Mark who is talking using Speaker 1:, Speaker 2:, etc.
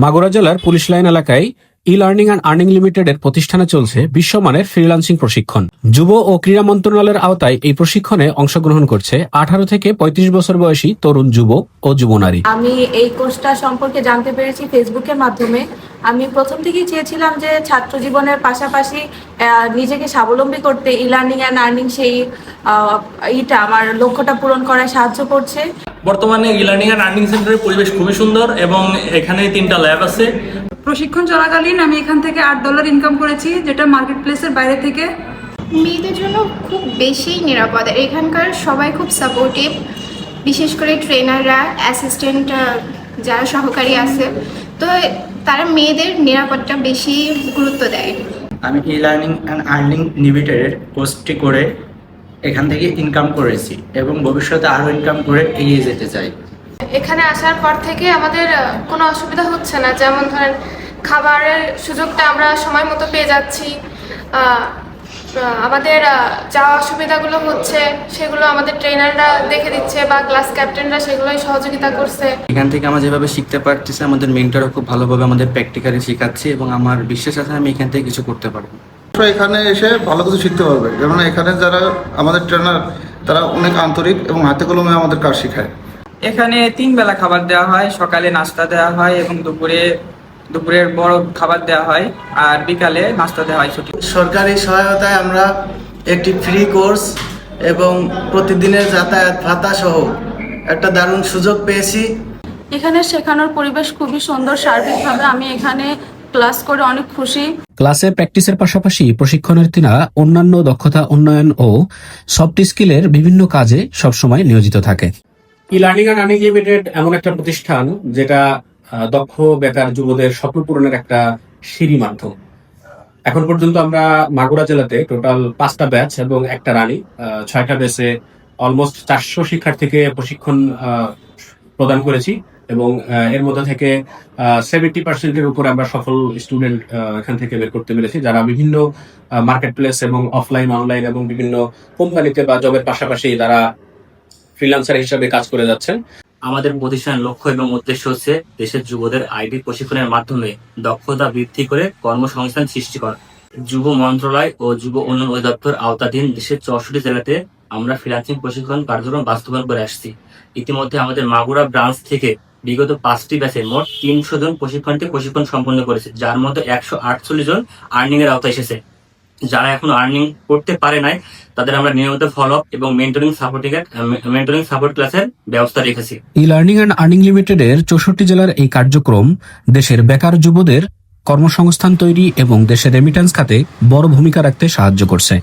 Speaker 1: মাগুরা জেলার police line এলাকায় e learning and earning লিমিটেডের প্রতিষ্ঠানে চলছে বিশ্বমানের ফ্রিল্যান্সিং প্রশিক্ষণ। যুব ও ক্রীড়া মন্ত্রণালয়ের আওতায় এই প্রশিক্ষণে অংশগ্রহণ করছে 18 থেকে 35 বছর বয়সী তরুণ যুবক ও যুবনারী।
Speaker 2: আমি এই কোর্সটা সম্পর্কে জানতে পেরেছি ফেসবুকের মাধ্যমে। আমি প্রথম থেকেই চেয়েছিলাম যে ছাত্র জীবনের পাশাপাশি নিজেকে স্বাবলম্বী করতে ই লার্নিং অ্যান্ড আর্নিং সেই আমার লক্ষ্যটা পূরণ করায় সাহায্য করছে।
Speaker 3: বর্তমানে ই লার্নিং অ্যান্ড আর্নিং সেন্টারের পরিবেশ খুবই সুন্দর এবং এখানে 3টা ল্যাব আছে।
Speaker 4: প্রশিক্ষণ চলাকালীন আমি এখান থেকে $8 ইনকাম করেছি, যেটা মার্কেট প্লেসের বাইরে থেকে।
Speaker 5: মেয়েদের জন্য খুব বেশি নিরাপদ, এখানকার সবাই খুব সাপোর্টিভ, বিশেষ করে ট্রেনাররা, অ্যাসিস্ট্যান্ট যারা সহকারী আছে, তো তারা মেয়েদের নিরাপত্তা বেশি গুরুত্ব দেয়।
Speaker 6: আমি ই লার্নিং অ্যান্ড আর্নিং লিমিটেডের কোর্সটি করে এখান থেকে ইনকাম করেছি এবং ভবিষ্যতে আরও ইনকাম করে এগিয়ে যেতে চাই।
Speaker 7: এখানে আসার পর থেকে আমাদের কোনো অসুবিধা হচ্ছে না, যেমন ধরেন খাবারের সুযোগটা আমরা সময় মতো পেয়ে যাচ্ছি। আমাদের যা অসুবিধাগুলো হচ্ছে সেগুলো আমাদের ট্রেনাররা দেখে দিচ্ছে বা ক্লাস ক্যাপ্টেনরা সেগুলোই সহযোগিতা করছে।
Speaker 8: এখান থেকে আমরা যেভাবে শিখতে পারতেছি, আমাদের মেন্টরও খুব ভালোভাবে আমাদের প্র্যাকটিক্যালি শেখাচ্ছে এবং আমার বিশ্বাস আছে আমি এখান থেকে কিছু করতে পারবো।
Speaker 9: এখানে এসে ভালো কিছু শিখতে পারবে, যেমন এখানে যারা আমাদের ট্রেনার তারা অনেক আন্তরিক এবং হাতে কলমে আমাদের কাজ শেখায়।
Speaker 10: এখানে 3 বেলা খাবার দেওয়া হয়, সকালে নাস্তা দেওয়া হয় এবং দুপুরের বড় খাবার দেওয়া হয়, আর বিকালে নাস্তা দেওয়া হয় ছুটি।
Speaker 6: সরকারি সহায়তায় আমরা একটি ফ্রি কোর্স এবং প্রতিদিনের যাতায়াত ভাতা সহ একটা দারুণ সুযোগ পেয়েছি।
Speaker 2: এখানে শেখানোর পরিবেশ খুবই সুন্দর। সার্বিকভাবে আমি এখানে ক্লাস করে অনেক খুশি।
Speaker 1: ক্লাসে প্র্যাকটিসের পাশাপাশি প্রশিক্ষণার্থীরা অন্যান্য দক্ষতা উন্নয়ন ও সফট স্কিলের বিভিন্ন কাজে সবসময় নিয়োজিত থাকে। E learning and earning limited এমন একটা প্রতিষ্ঠান যেটা দক্ষ বেকার যুবদের স্বপ্ন পূরণের একটা সিঁড়ি মাধ্যম। এখন পর্যন্ত আমরা মাগুরা জেলাতে টোটাল 5টা ব্যাচ এবং একটা রানি, 6টা ব্যাচে অলমোস্ট 400 শিক্ষার্থীকে প্রশিক্ষণ প্রদান করেছি এবং এর মধ্যে থেকে 70%-এর উপরে আমরা সফল স্টুডেন্ট এখান থেকে বের করতে পেরেছি, যারা বিভিন্ন মার্কেট প্লেস এবং অফলাইন অনলাইন এবং বিভিন্ন কোম্পানিতে বা জবের পাশাপাশি তারা ফ্রিল্যান্সার হিসেবে কাজ করে যাচ্ছেন।
Speaker 11: আমাদের প্রতিষ্ঠানের লক্ষ্য এবং উদ্দেশ্য হচ্ছে দেশের যুবদের আইটি প্রশিক্ষণের মাধ্যমে দক্ষতা বৃদ্ধি করে কর্মসংস্থান সৃষ্টি করা। যুব মন্ত্রণালয় ও যুব উন্নয়ন অধিদপ্তর আওতাধীন দেশের 64 জেলাতে আমরা ফ্রিল্যান্সিং প্রশিক্ষণ কার্যক্রম বাস্তবায়ন করে আসছি। ইতিমধ্যে আমাদের মাগুরা ব্রাঞ্চ থেকে বিগত 5টি ব্যাচে মোট 300 জন প্রশিক্ষণার্থী প্রশিক্ষণ সম্পন্ন করেছে, যার মধ্যে 148 জন আর্নিং এর আওতায় এসেছে। যারা এখন আর্নিং করতে পারে নাই তাদের আমরা নিয়মিত ফলো আপ এবং মেন্টরিং সাপোর্ট ক্লাসের ব্যবস্থা রেখেছি।
Speaker 1: ই লার্নিং অ্যান্ড আর্নিং লিমিটেডের 64 জেলার এই কার্যক্রম দেশের বেকার যুবদের কর্মসংস্থান তৈরি এবং দেশের রেমিটেন্স খাতে বড় ভূমিকা রাখতে সাহায্য করছে।